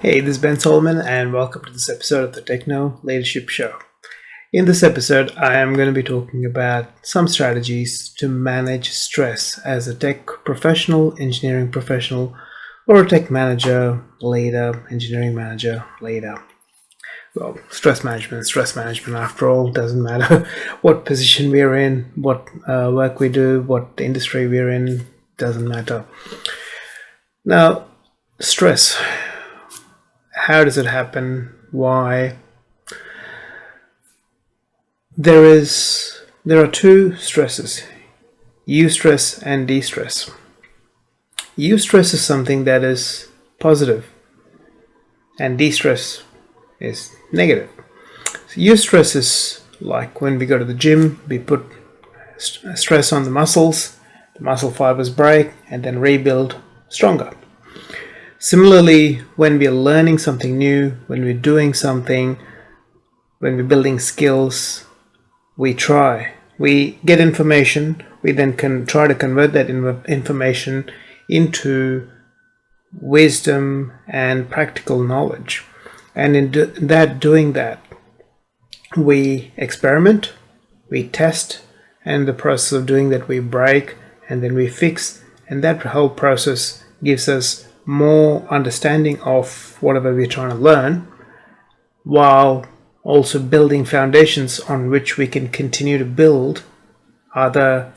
Hey, this is Ben Solomon, and welcome to this episode of the Techno Leadership Show. In this episode, I am going to be talking about some strategies to manage stress as a tech professional, engineering professional, or a tech manager, leader, engineering manager, leader. Well, stress management after all, doesn't matter what position we're in, what work we do, what industry we're in, doesn't matter. Now, stress. How does it happen? Why? There are two stresses, eustress and distress. Eustress is something that is positive and distress is negative. So eustress is like when we go to the gym, we put stress on the muscle fibers break and then rebuild stronger. Similarly, when we're learning something new, when we're doing something, when we're building skills, we get information, we then can try to convert that information into wisdom and practical knowledge. And in doing that, we experiment, we test, and in the process of doing that, we break and then we fix, and that whole process gives us more understanding of whatever we're trying to learn, while also building foundations on which we can continue to build other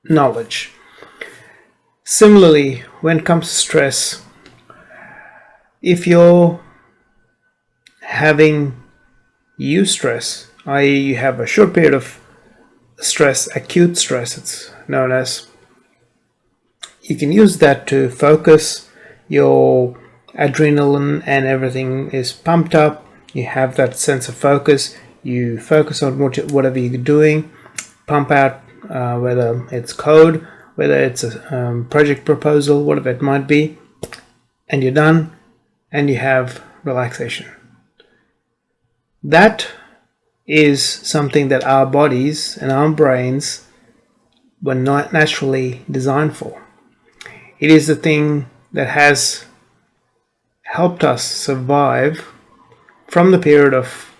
knowledge. Similarly, when it comes to stress, if you're having eustress, i.e. you have a short period of stress, acute stress it's known as, you can use that to focus. Your adrenaline and everything is pumped up. You have that sense of focus. You focus on whatever you're doing. Pump out whether it's code, whether it's a project proposal, whatever it might be. And you're done. And you have relaxation. That is something that our bodies and our brains were not naturally designed for. It is the thing that has helped us survive from the period of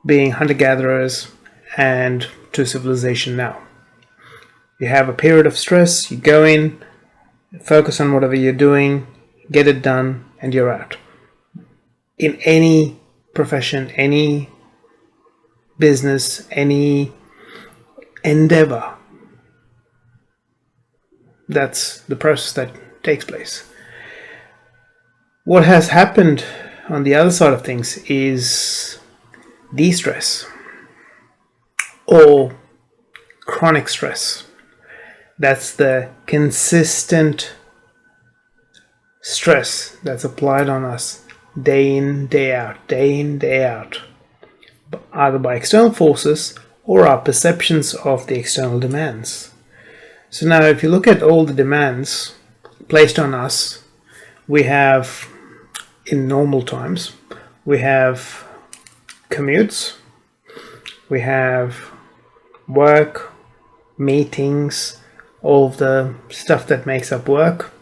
being hunter-gatherers and to civilization now. You have a period of stress, you go in, focus on whatever you're doing, get it done, and you're out. In any profession, any business, any endeavor, that's the process that takes place. What has happened on the other side of things is de-stress or chronic stress. That's the consistent stress that's applied on us day in, day out, either by external forces or our perceptions of the external demands. So now if you look at all the demands placed on us, we have, in normal times, we have commutes, we have work, meetings, all of the stuff that makes up work.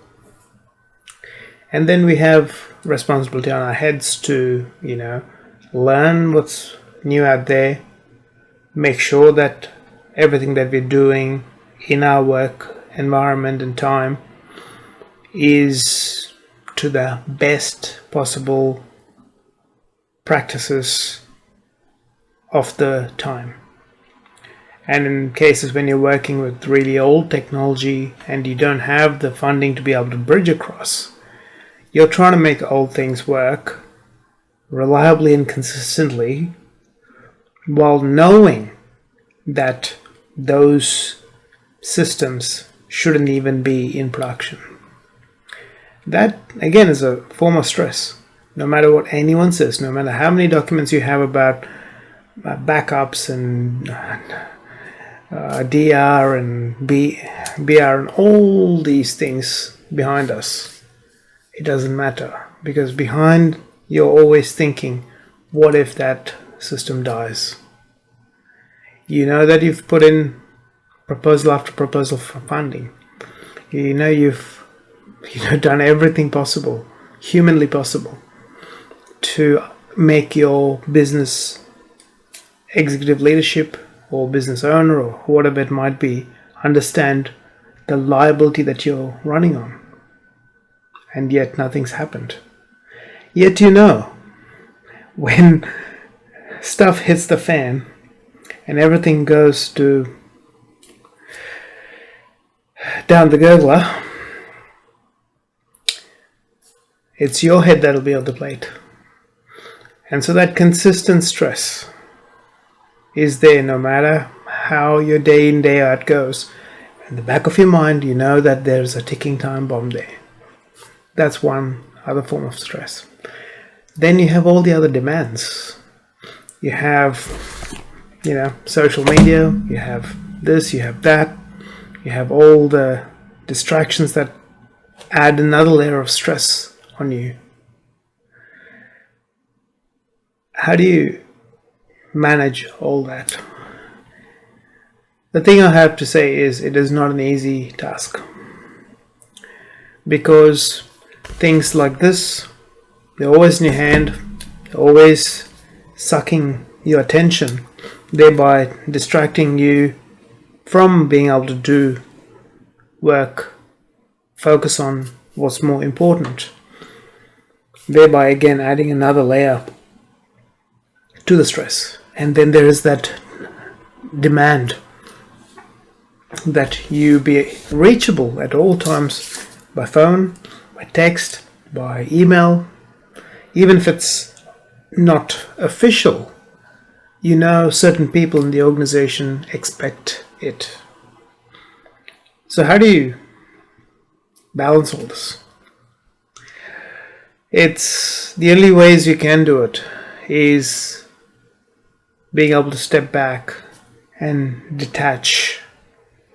And then we have responsibility on our heads to, learn what's new out there, make sure that everything that we're doing in our work environment and time is to the best possible practices of the time. And in cases when you're working with really old technology and you don't have the funding to be able to bridge across, you're trying to make old things work reliably and consistently while knowing that those systems shouldn't even be in production. That, again, is a form of stress. No matter what anyone says, no matter how many documents you have about backups and DR and BR and all these things behind us, it doesn't matter. Because behind, you're always thinking, what if that system dies? You know that you've put in proposal after proposal for funding. You've done everything possible humanly possible to make your business executive leadership or business owner or whatever it might be understand the liability that you're running on. And yet nothing's happened. Yet when stuff hits the fan and everything goes to down the gurgler, it's your head that'll be on the plate. And so that consistent stress is there no matter how your day in, day out goes. In the back of your mind, you know that there's a ticking time bomb there. That's one other form of stress. Then you have all the other demands. You have, social media, you have this, you have that, you have all the distractions that add another layer of stress on you. How do you manage all that? The thing I have to say is it is not an easy task, because things like this, they're always in your hand, they're always sucking your attention, thereby distracting you from being able to do work, focus on what's more important, thereby again adding another layer to the stress. And then there is that demand that you be reachable at all times by phone, by text, by email, even if it's not official. Certain people in the organization expect it. So how do you balance all this? It's the only ways you can do it is being able to step back and detach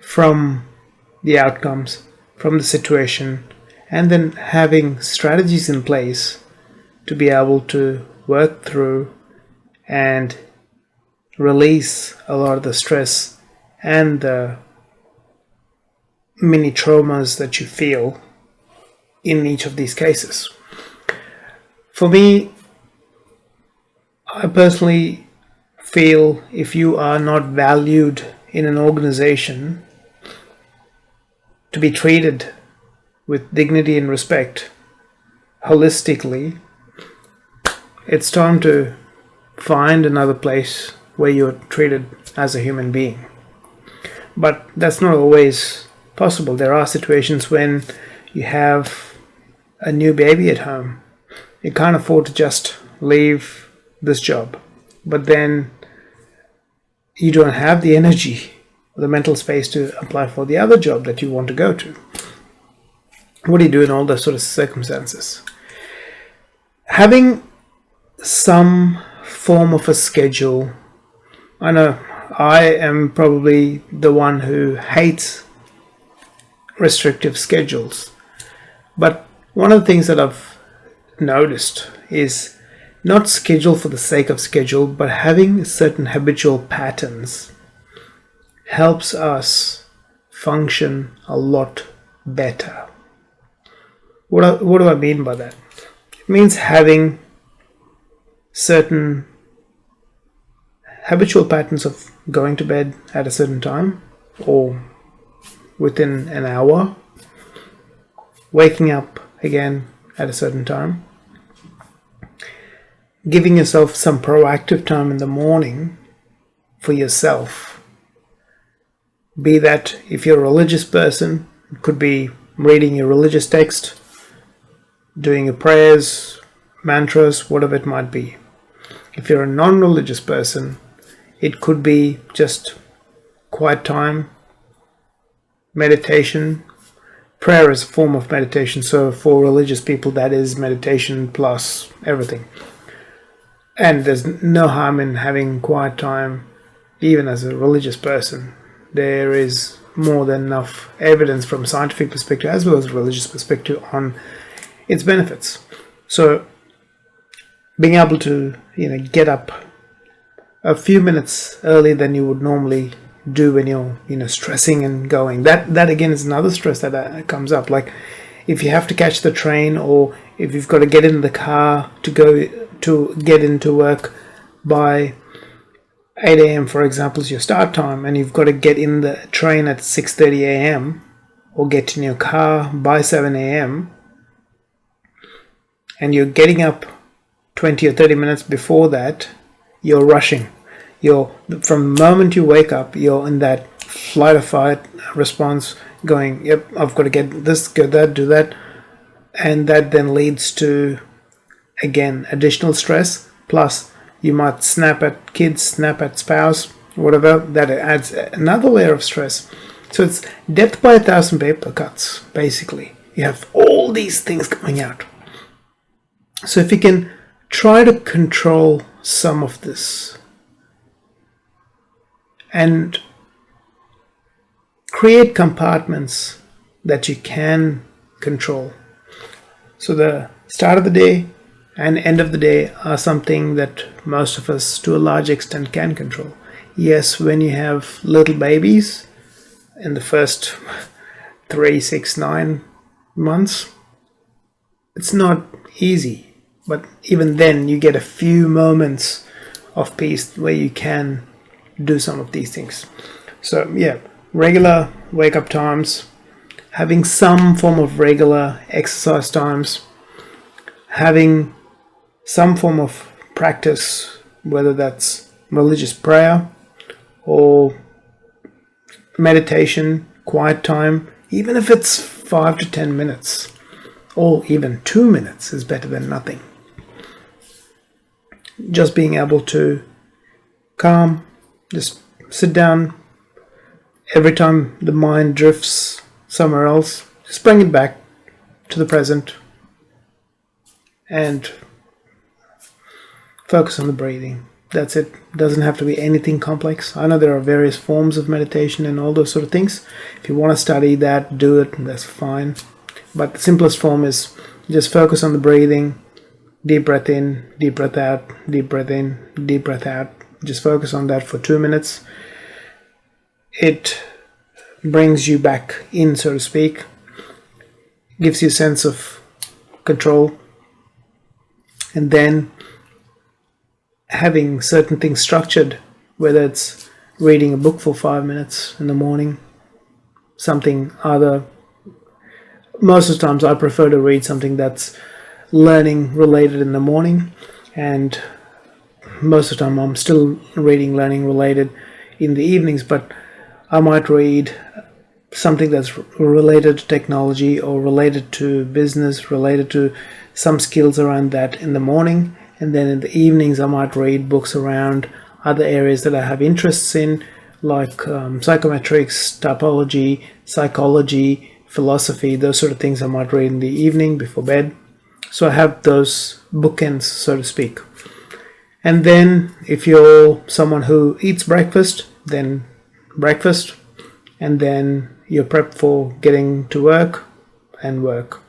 from the outcomes, from the situation, and then having strategies in place to be able to work through and release a lot of the stress and the mini traumas that you feel in each of these cases. For me, I personally feel if you are not valued in an organization to be treated with dignity and respect holistically, it's time to find another place where you're treated as a human being. But that's not always possible. There are situations when you have a new baby at home. You can't afford to just leave this job, but then you don't have the energy or the mental space to apply for the other job that you want to go to. What do you do in all those sort of circumstances? Having some form of a schedule. I know I am probably the one who hates restrictive schedules, but one of the things that I've noticed is not schedule for the sake of schedule, but having certain habitual patterns helps us function a lot better. What do I mean by that? It means having certain habitual patterns of going to bed at a certain time or within an hour, waking up again at a certain time, giving yourself some proactive time in the morning for yourself. Be that if you're a religious person, it could be reading your religious text, doing your prayers, mantras, whatever it might be. If you're a non-religious person, it could be just quiet time, meditation. Prayer is a form of meditation, so for religious people that is meditation plus everything. And there's no harm in having quiet time even as a religious person. There is more than enough evidence from a scientific perspective as well as a religious perspective on its benefits. So being able to get up a few minutes earlier than you would normally do when you're stressing and going, that again is another stress that comes up. Like if you have to catch the train or if you've got to get in the car to get into work by 8 a.m. for example is your start time, and you've got to get in the train at 6:30 a.m. or get in your car by 7 a.m. and you're getting up 20 or 30 minutes before that, you're rushing. From the moment you wake up, you're in that flight or fight response going, yep, I've got to get this, get that, do that. And that then leads to, again, additional stress. Plus, you might snap at kids, snap at spouse, whatever. That adds another layer of stress. So it's death by 1,000 paper cuts, basically. You have all these things coming out. So if you can try to control some of this and create compartments that you can control. So the start of the day and end of the day are something that most of us to a large extent can control. Yes, when you have little babies in the first 3, 6, 9 months, it's not easy. But even then, you get a few moments of peace where you can do some of these things. So yeah, regular wake-up times, having some form of regular exercise times, having some form of practice, whether that's religious prayer or meditation, quiet time, even if it's 5 to 10 minutes, or even 2 minutes is better than nothing. Just being able to calm, just sit down. Every time the mind drifts somewhere else, just bring it back to the present and focus on the breathing. That's it. Doesn't have to be anything complex. I know there are various forms of meditation and all those sort of things. If you want to study that, do it, that's fine. But the simplest form is just focus on the breathing. Deep breath in, deep breath out, deep breath in, deep breath out. Just focus on that for 2 minutes. It brings you back in, so to speak. Gives you a sense of control. And then having certain things structured, whether it's reading a book for 5 minutes in the morning, something other. Most of the times I prefer to read something that's learning related in the morning, and most of the time I'm still reading learning related in the evenings, but I might read something that's related to technology or related to business, related to some skills around that in the morning, and then in the evenings I might read books around other areas that I have interests in, like psychometrics, typology, psychology, philosophy, those sort of things I might read in the evening before bed. So I have those bookends, so to speak. And then if you're someone who eats breakfast, then breakfast, and then you're prepped for getting to work and work.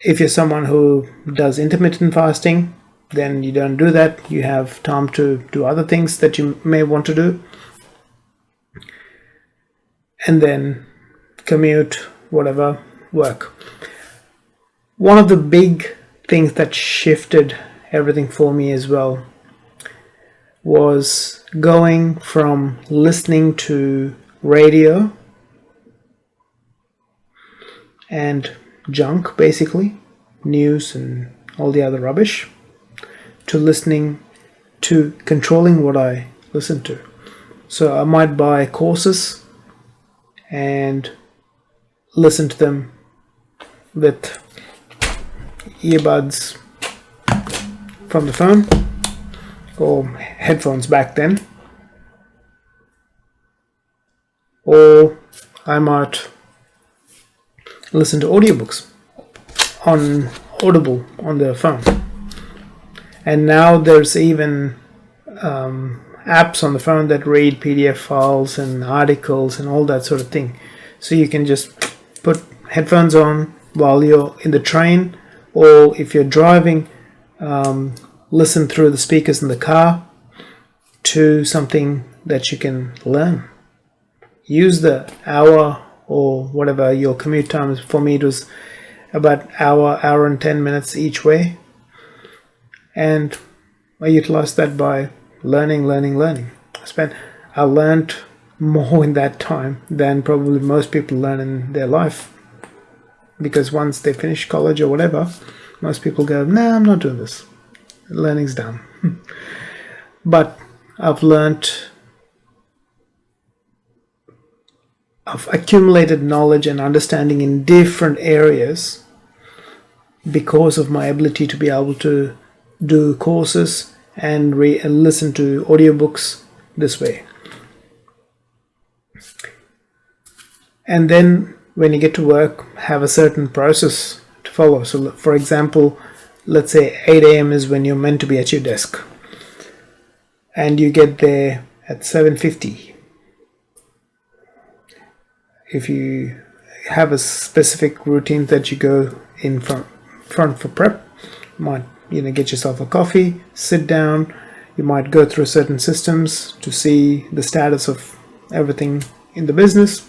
If you're someone who does intermittent fasting, then you don't do that. You have time to do other things that you may want to do. And then commute, whatever, work. One of the big things that shifted everything for me as well was going from listening to radio and junk, basically, news and all the other rubbish, to listening to controlling what I listen to. So I might buy courses and listen to them with earbuds from the phone or headphones back then, or I might listen to audiobooks on Audible on the phone. And now there's even apps on the phone that read PDF files and articles and all that sort of thing. So you can just put headphones on while you're in the train, or if you're driving, listen through the speakers in the car to something that you can learn. Use the hour or whatever your commute time is. For me, it was about hour and 10 minutes each way, and I utilized that by learning. I learned more in that time than probably most people learn in their life, because once they finish college or whatever, most people go, nah, I'm not doing this, learning's done. But I've accumulated knowledge and understanding in different areas because of my ability to be able to do courses and listen to audiobooks this way. And then when you get to work, have a certain process to follow. So for example, let's say 8 a.m. is when you're meant to be at your desk, and you get there at 7:50. If you have a specific routine that you go in front for prep, you might get yourself a coffee, sit down. You might go through certain systems to see the status of everything in the business.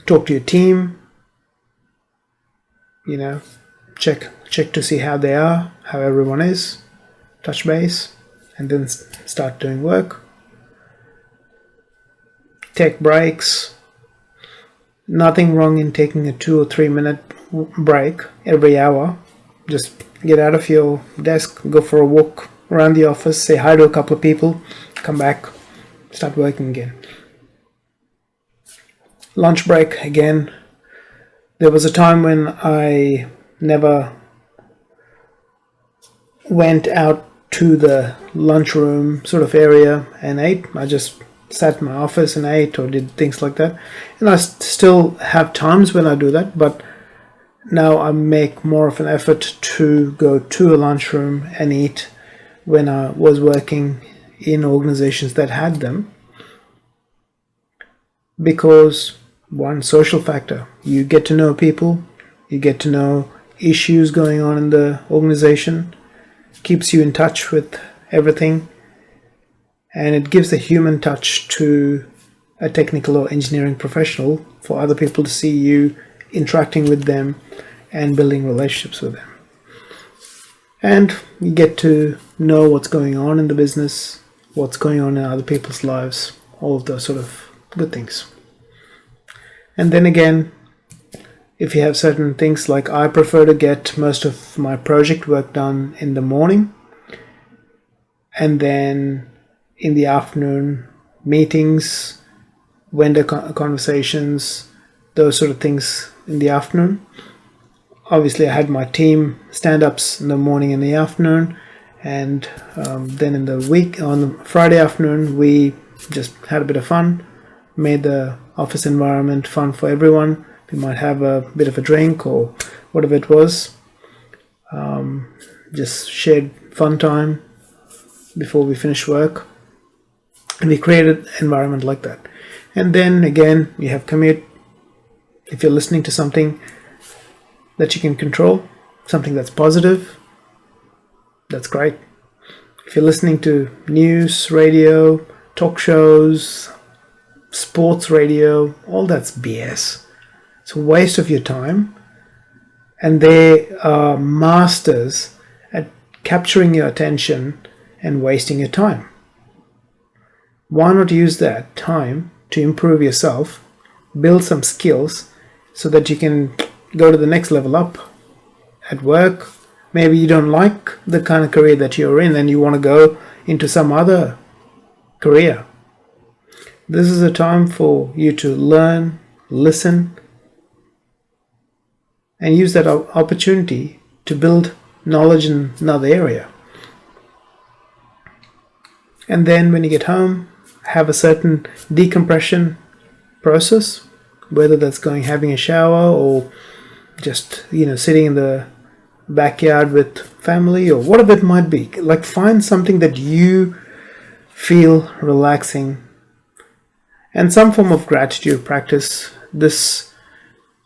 Talk to your team. Check to see how they are, how everyone is. Touch base, and then start doing work. Take breaks. Nothing wrong in taking a 2 or 3 minute break every hour. Just get out of your desk, go for a walk around the office, say hi to a couple of people, come back, start working again. Lunch break again. There was a time when I never went out to the lunchroom sort of area and ate. I just sat in my office and ate or did things like that. And I still have times when I do that, but now I make more of an effort to go to a lunchroom and eat when I was working in organizations that had them. Because one, social factor. You get to know people, you get to know issues going on in the organization, keeps you in touch with everything, and it gives a human touch to a technical or engineering professional for other people to see you interacting with them and building relationships with them. And you get to know what's going on in the business, what's going on in other people's lives, all of those sort of good things. And then again, if you have certain things, like I prefer to get most of my project work done in the morning, and then in the afternoon, meetings, vendor conversations, those sort of things in the afternoon. Obviously, I had my team stand-ups in the morning and the afternoon, and then in the week, on the Friday afternoon, we just had a bit of fun, made the office environment fun for everyone. We might have a bit of a drink or whatever it was. Just shared fun time before we finish work. And we created an environment like that. And then again, you have commute. If you're listening to something that you can control, something that's positive, that's great. If you're listening to news, radio, talk shows, sports radio, all that's BS. It's a waste of your time. And they are masters at capturing your attention and wasting your time. Why not use that time to improve yourself, build some skills so that you can go to the next level up at work? Maybe you don't like the kind of career that you're in and you want to go into some other career. This is a time for you to learn, listen, and use that opportunity to build knowledge in another area. And then when you get home, have a certain decompression process, whether that's having a shower or just sitting in the backyard with family or whatever it might be. Like, find something that you feel relaxing, and some form of gratitude practice. This,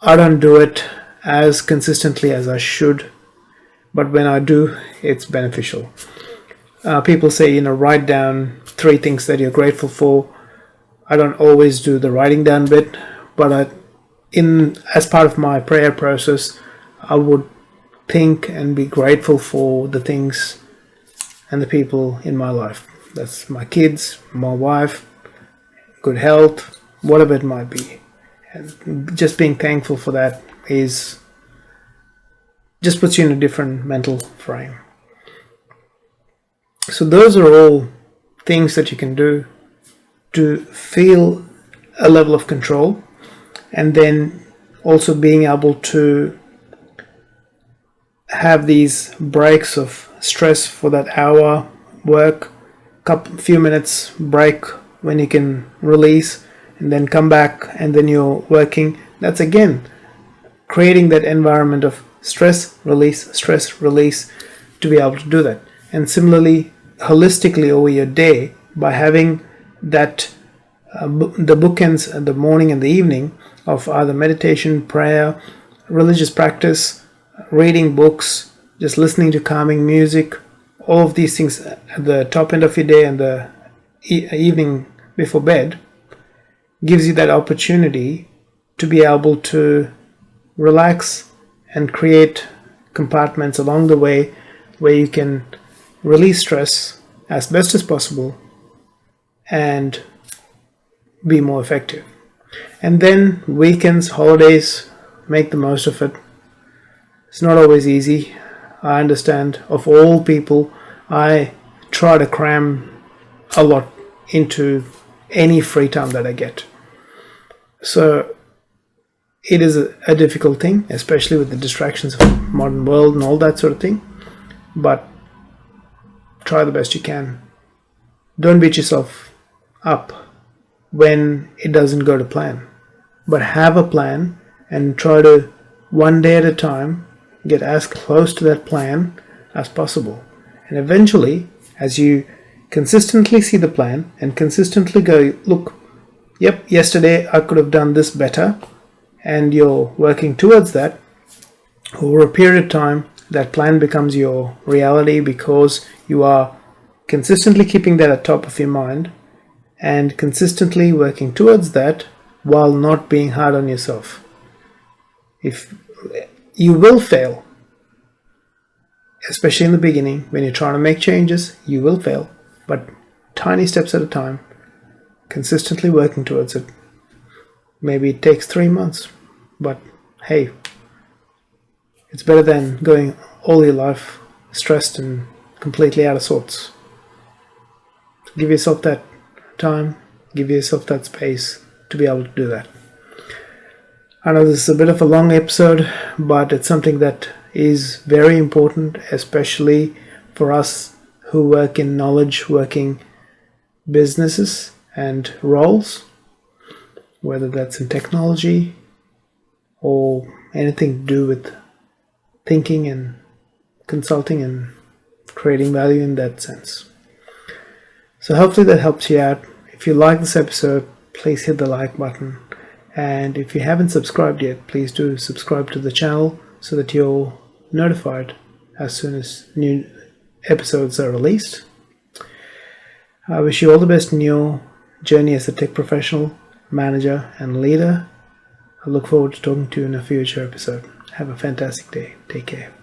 I don't do it as consistently as I should, but when I do, it's beneficial. People say, write down 3 things that you're grateful for. I don't always do the writing down bit, but as part of my prayer process, I would think and be grateful for the things and the people in my life. That's my kids, my wife, good health, whatever it might be. And just being thankful for that is just puts you in a different mental frame. So those are all things that you can do to feel a level of control, and then also being able to have these breaks of stress for that hour work, few minutes break when you can release, and then come back and then you're working. That's again creating that environment of stress release to be able to do that. And similarly, holistically over your day, by having that the bookends the morning and the evening of either meditation, prayer, religious practice, reading books, just listening to calming music, all of these things at the top end of your day and the evening before bed, gives you that opportunity to be able to relax and create compartments along the way where you can release stress as best as possible and be more effective. And then weekends, holidays, make the most of it. It's not always easy. I understand. Of all people, I try to cram a lot into any free time that I get. So it is a difficult thing, especially with the distractions of the modern world and all that sort of thing. But try the best you can. Don't beat yourself up when it doesn't go to plan. But have a plan and try to, one day at a time, get as close to that plan as possible. And eventually, as you consistently see the plan and consistently go, look, yep, yesterday I could have done this better, and you're working towards that, over a period of time, that plan becomes your reality because you are consistently keeping that at top of your mind and consistently working towards that while not being hard on yourself. If you will fail, especially in the beginning when you're trying to make changes, you will fail, but tiny steps at a time, consistently working towards it. Maybe it takes 3 months, but hey, it's better than going all your life stressed and completely out of sorts. Give yourself that time, give yourself that space to be able to do that. I know this is a bit of a long episode, but it's something that is very important, especially for us who work in knowledge working businesses and roles, whether that's in technology or anything to do with thinking and consulting and creating value in that sense. So hopefully that helps you out. If you like this episode, please hit the like button. And if you haven't subscribed yet, please do subscribe to the channel so that you're notified as soon as new episodes are released. I wish you all the best in your journey as a tech professional, manager, and leader. I look forward to talking to you in a future episode. Have a fantastic day. Take care.